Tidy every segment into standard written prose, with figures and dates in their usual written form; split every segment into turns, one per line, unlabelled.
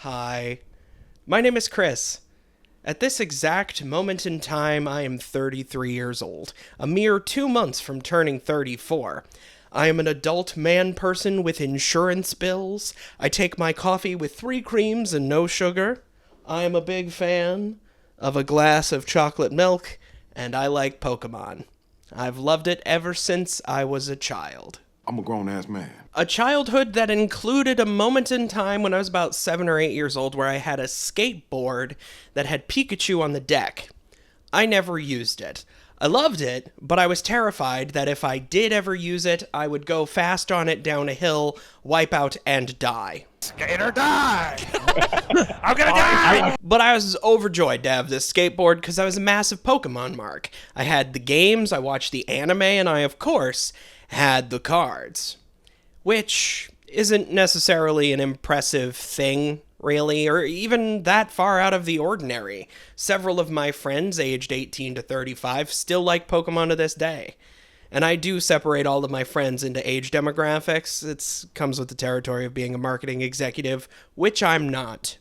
Hi. My name is Chris. At this exact moment in time, I am 33 years old, a mere 2 months from turning 34. I am an adult man person with insurance bills. I take my coffee with 3 creams and no sugar. I am a big fan of a glass of chocolate milk, and I like Pokémon. I've loved it ever since I was a child.
I'm a grown-ass man.
A childhood that included a moment in time when I was about 7 or 8 years old where I had a skateboard that had Pikachu on the deck. I never used it. I loved it, but I was terrified that if I did ever use it, I would go fast on it down a hill, wipe out, and die.
Skate or die! I'm gonna die!
But I was overjoyed to have this skateboard because I was a massive Pokemon mark. I had the games, I watched the anime, and I, of course, had the cards. Which isn't necessarily an impressive thing, really, or even that far out of the ordinary. Several of my friends, aged 18 to 35, still like Pokemon to this day. And I do separate all of my friends into age demographics. It comes with the territory of being a marketing executive, which I'm not.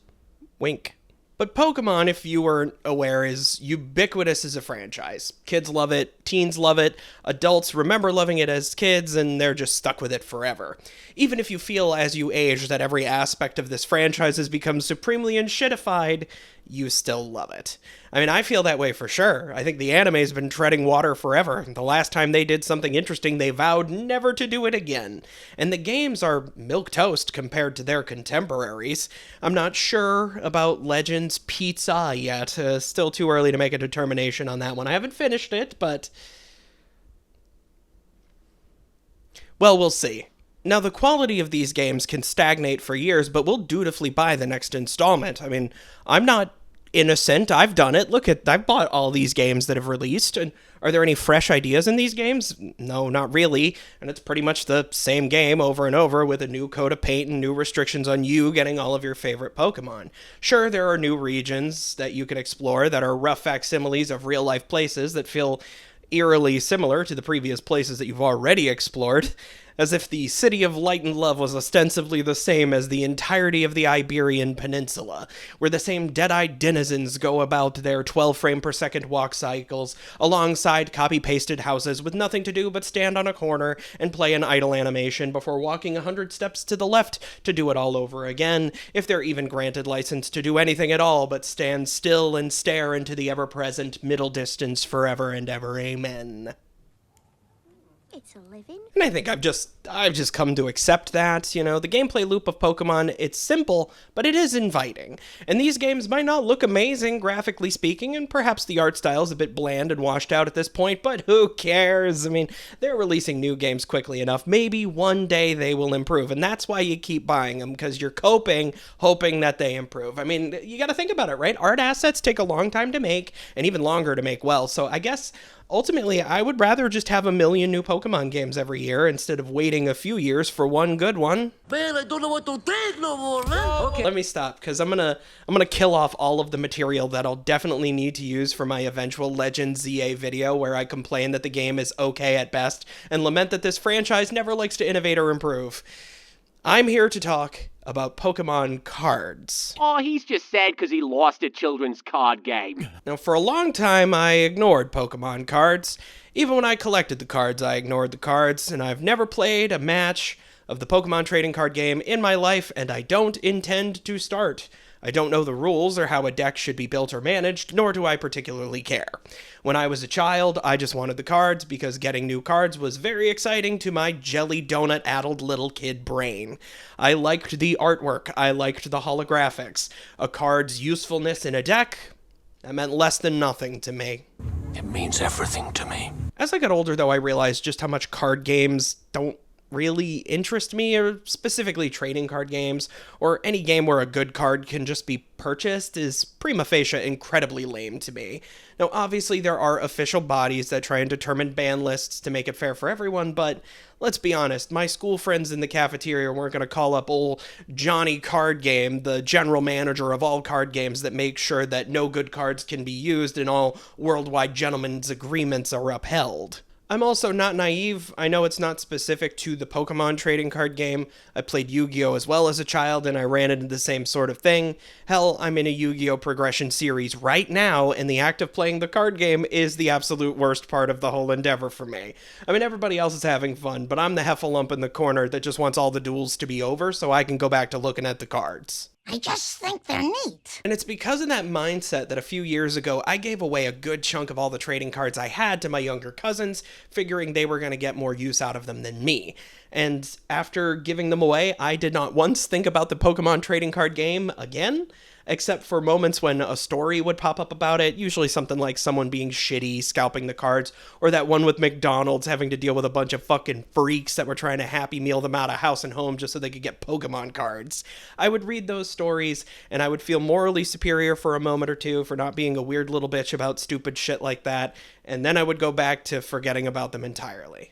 Wink. But Pokemon, if you weren't aware, is ubiquitous as a franchise. Kids love it, teens love it, adults remember loving it as kids, and they're just stuck with it forever. Even if you feel as you age that every aspect of this franchise has become supremely unshittified, you still love it. I mean, I feel that way for sure. I think the anime's been treading water forever. The last time they did something interesting, they vowed never to do it again. And the games are milquetoast compared to their contemporaries. I'm not sure about Legends Pizza yet. Still too early to make a determination on that one. I haven't finished it, but... well, we'll see. Now, the quality of these games can stagnate for years, but we'll dutifully buy the next installment. I mean, I'm not innocent. I've done it. Look, I've bought all these games that have released. And are there any fresh ideas in these games? No, not really. And it's pretty much the same game over and over with a new coat of paint and new restrictions on you getting all of your favorite Pokemon. Sure, there are new regions that you can explore that are rough facsimiles of real-life places that feel eerily similar to the previous places that you've already explored, as if the City of Light and Love was ostensibly the same as the entirety of the Iberian Peninsula, where the same dead-eyed denizens go about their 12 frame per second walk cycles alongside copy-pasted houses with nothing to do but stand on a corner and play an idle animation before walking 100 steps to the left to do it all over again, if they're even granted license to do anything at all but stand still and stare into the ever-present middle distance forever and ever, amen.
It's a living.
And I think I've just come to accept that, you know, the gameplay loop of Pokemon, it's simple, but it is inviting. And these games might not look amazing, graphically speaking, and perhaps the art style is a bit bland and washed out at this point, but who cares? I mean, they're releasing new games quickly enough. Maybe one day they will improve, and that's why you keep buying them, because you're hoping that they improve. I mean, you gotta think about it, right? Art assets take a long time to make, and even longer to make well, so I guess ultimately, I would rather just have 1 million new Pokemon games every year instead of waiting a few years for one good one.
Man, I don't know what to think no more, man. Okay.
Let me stop, because I'm gonna kill off all of the material that I'll definitely need to use for my eventual Legends ZA video where I complain that the game is okay at best and lament that this franchise never likes to innovate or improve. I'm here to talk about Pokemon cards.
Oh, he's just sad because he lost a children's card game.
Now, for a long time, I ignored Pokemon cards. Even when I collected the cards, I ignored the cards, and I've never played a match of the Pokemon trading card game in my life, and I don't intend to start. I don't know the rules or how a deck should be built or managed, nor do I particularly care. When I was a child, I just wanted the cards because getting new cards was very exciting to my jelly donut-addled little kid brain. I liked the artwork, I liked the holographics. A card's usefulness in a deck, that meant less than nothing to me.
It means everything to me.
As I got older, though, I realized just how much card games don't really interest me, or specifically trading card games, or any game where a good card can just be purchased is prima facie incredibly lame to me. Now, obviously, there are official bodies that try and determine ban lists to make it fair for everyone, but let's be honest, my school friends in the cafeteria weren't going to call up old Johnny Card Game, the general manager of all card games that makes sure that no good cards can be used and all worldwide gentlemen's agreements are upheld. I'm also not naive. I know it's not specific to the Pokemon trading card game. I played Yu-Gi-Oh! As well as a child, and I ran into the same sort of thing. Hell, I'm in a Yu-Gi-Oh! Progression series right now, and the act of playing the card game is the absolute worst part of the whole endeavor for me. I mean, everybody else is having fun, but I'm the heffalump in the corner that just wants all the duels to be over so I can go back to looking at the cards.
I just think they're neat.
And it's because of that mindset that a few years ago, I gave away a good chunk of all the trading cards I had to my younger cousins, figuring they were going to get more use out of them than me. And after giving them away, I did not once think about the Pokemon trading card game again, except for moments when a story would pop up about it, usually something like someone being shitty, scalping the cards, or that one with McDonald's having to deal with a bunch of fucking freaks that were trying to Happy Meal them out of house and home just so they could get Pokemon cards. I would read those stories, and I would feel morally superior for a moment or two for not being a weird little bitch about stupid shit like that, and then I would go back to forgetting about them entirely.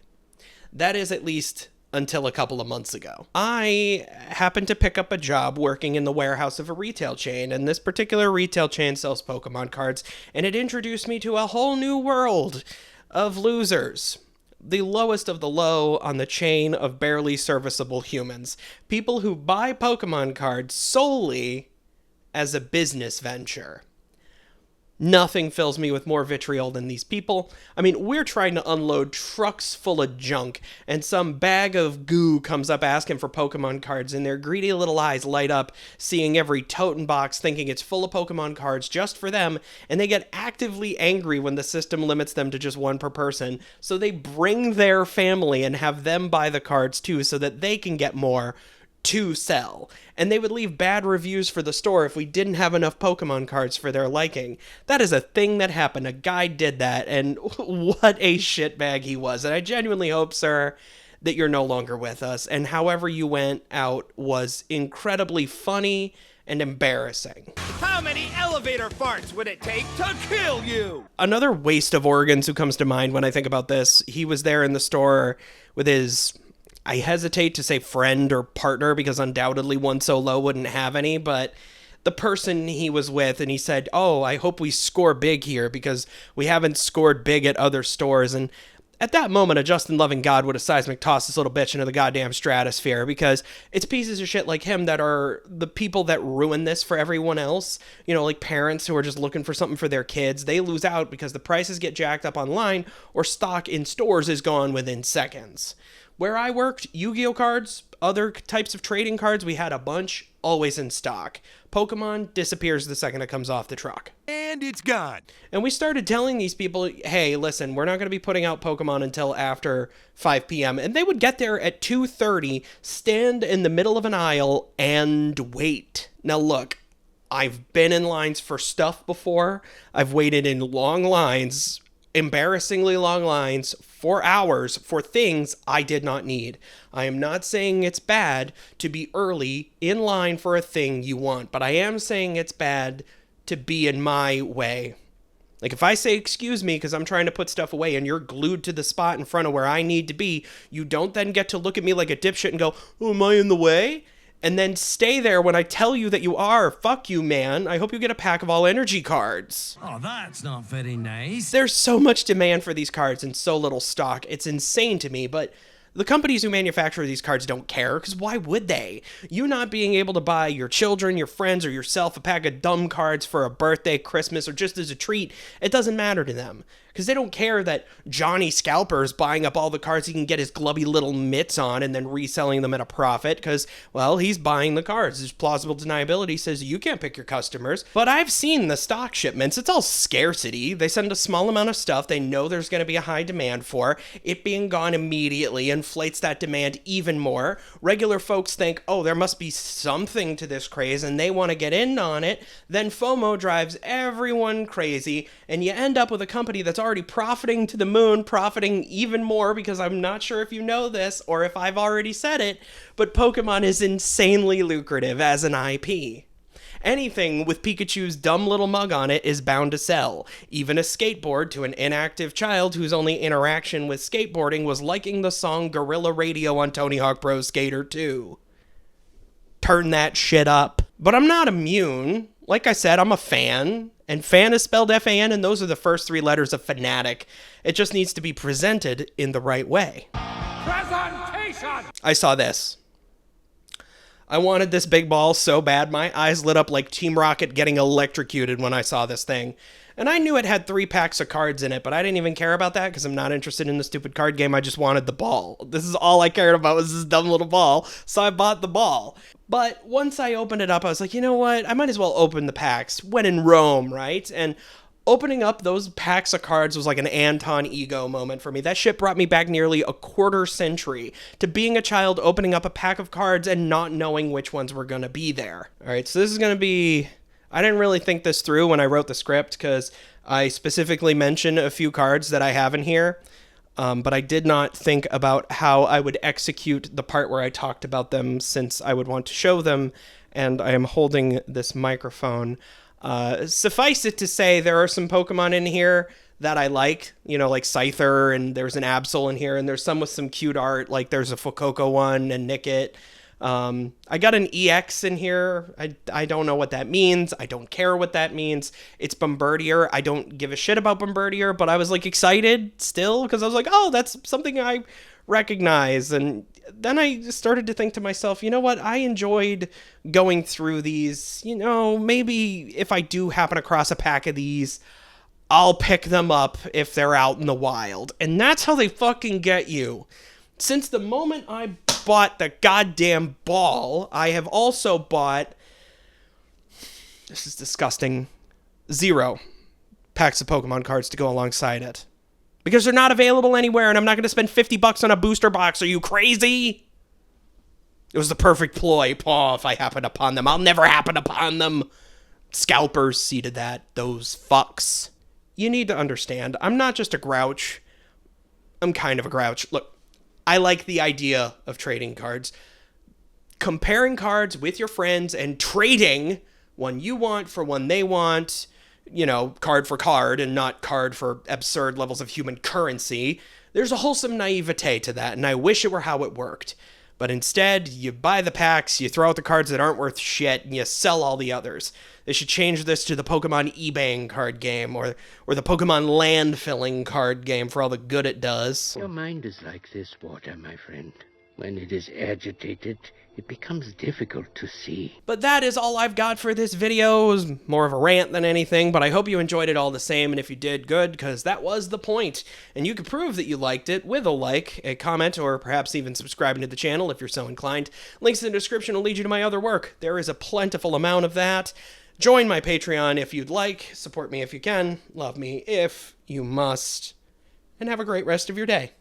That is at least until a couple of months ago. I happened to pick up a job working in the warehouse of a retail chain, and this particular retail chain sells Pokemon cards, and it introduced me to a whole new world of losers. The lowest of the low on the chain of barely serviceable humans. People who buy Pokemon cards solely as a business venture. Nothing fills me with more vitriol than these people. I mean, we're trying to unload trucks full of junk, and some bag of goo comes up asking for Pokemon cards, and their greedy little eyes light up, seeing every toten box, thinking it's full of Pokemon cards just for them, and they get actively angry when the system limits them to just one per person, so they bring their family and have them buy the cards too, so that they can get more to sell. And they would leave bad reviews for the store if we didn't have enough Pokemon cards for their liking. That is a thing that happened. A guy did that, and what a shitbag he was. And I genuinely hope, sir, that you're no longer with us, and however you went out was incredibly funny and embarrassing.
How many elevator farts would it take to kill you?
Another waste of organs who comes to mind when I think about this, he was there in the store with his, I hesitate to say friend or partner because undoubtedly one so low wouldn't have any, but the person he was with, and he said, "Oh, I hope we score big here because we haven't scored big at other stores." And at that moment, a Justin-loving God would have seismic tossed this little bitch into the goddamn stratosphere, because it's pieces of shit like him that are the people that ruin this for everyone else. You know, like parents who are just looking for something for their kids. They lose out because the prices get jacked up online or stock in stores is gone within seconds. Where I worked, Yu-Gi-Oh cards, other types of trading cards, we had a bunch, always in stock. Pokemon disappears the second it comes off the truck.
And it's gone.
And we started telling these people, hey, listen, we're not going to be putting out Pokemon until after 5 p.m. And they would get there at 2:30, stand in the middle of an aisle, and wait. Now look, I've been in lines for stuff before. I've waited in long lines, embarrassingly long lines, for hours for things I did not need. I am not saying it's bad to be early in line for a thing you want, but I am saying it's bad to be in my way. Like if I say excuse me because I'm trying to put stuff away and you're glued to the spot in front of where I need to be, you don't then get to look at me like a dipshit and go, "Oh, am I in the way?" And then stay there when I tell you that you are. Fuck you, man. I hope you get a pack of all energy cards.
Oh, that's not very nice.
There's so much demand for these cards and so little stock. It's insane to me, but the companies who manufacture these cards don't care, because why would they? You not being able to buy your children, your friends, or yourself a pack of dumb cards for a birthday, Christmas, or just as a treat, it doesn't matter to them. Because they don't care that Johnny Scalper is buying up all the cards he can get his glubby little mitts on and then reselling them at a profit because, well, he's buying the cards. His plausible deniability says you can't pick your customers. But I've seen the stock shipments. It's all scarcity. They send a small amount of stuff they know there's going to be a high demand for. It being gone immediately inflates that demand even more. Regular folks think, oh, there must be something to this craze, and they want to get in on it. Then FOMO drives everyone crazy, and you end up with a company that's already profiting to the moon, profiting even more, because I'm not sure if you know this or if I've already said it, but Pokemon is insanely lucrative as an IP. Anything with Pikachu's dumb little mug on it is bound to sell. Even a skateboard to an inactive child whose only interaction with skateboarding was liking the song Gorilla Radio on Tony Hawk Pro Skater 2. Turn that shit up. But I'm not immune. Like I said, I'm a fan, and fan is spelled F-A-N, and those are the first 3 letters of fanatic. It just needs to be presented in the right way.
Presentation!
I saw this. I wanted this big ball so bad, my eyes lit up like Team Rocket getting electrocuted when I saw this thing. And I knew it had 3 packs of cards in it, but I didn't even care about that because I'm not interested in the stupid card game. I just wanted the ball. This is all I cared about, was this dumb little ball, so I bought the ball. But once I opened it up, I was like, you know what? I might as well open the packs. When in Rome, right? And opening up those packs of cards was like an Anton Ego moment for me. That shit brought me back nearly a quarter century to being a child opening up a pack of cards and not knowing which ones were going to be there. All right, so this is going to be... I didn't really think this through when I wrote the script because I specifically mentioned a few cards that I have in here, but I did not think about how I would execute the part where I talked about them, since I would want to show them, and I am holding this microphone. Suffice it to say, there are some Pokemon in here that I like, you know, like Scyther, and there's an Absol in here, and there's some with some cute art, like there's a Fuecoco one and Nickit. I got an EX in here. I don't know what that means. I don't care what that means. It's Bombardier. I don't give a shit about Bombardier, but I was like excited still because I was like, oh, that's something I recognize. And then I started to think to myself, you know what? I enjoyed going through these. You know, maybe if I do happen across a pack of these, I'll pick them up if they're out in the wild. And that's how they fucking get you. Since the moment I bought the goddamn ball, I have also bought, this is disgusting, 0 packs of Pokemon cards to go alongside it. Because they're not available anywhere, and I'm not going to spend $50 on a booster box. Are you crazy? It was the perfect ploy, Paw, if I happen upon them. I'll never happen upon them. Scalpers seeded that, those fucks. You need to understand, I'm not just a grouch. I'm kind of a grouch. Look, I like the idea of trading cards. Comparing cards with your friends and trading one you want for one they want, you know, card for card and not card for absurd levels of human currency. There's a wholesome naivete to that, and I wish it were how it worked. But instead, you buy the packs, you throw out the cards that aren't worth shit, and you sell all the others. They should change this to the Pokemon eBaying card game, or the Pokemon landfilling card game for all the good it does.
Your mind is like this water, my friend. When it is agitated, it becomes difficult to see.
But that is all I've got for this video. It was more of a rant than anything, but I hope you enjoyed it all the same, and if you did, good, because that was the point. And you could prove that you liked it with a like, a comment, or perhaps even subscribing to the channel if you're so inclined. Links in the description will lead you to my other work. There is a plentiful amount of that. Join my Patreon if you'd like. Support me if you can. Love me if you must. And have a great rest of your day.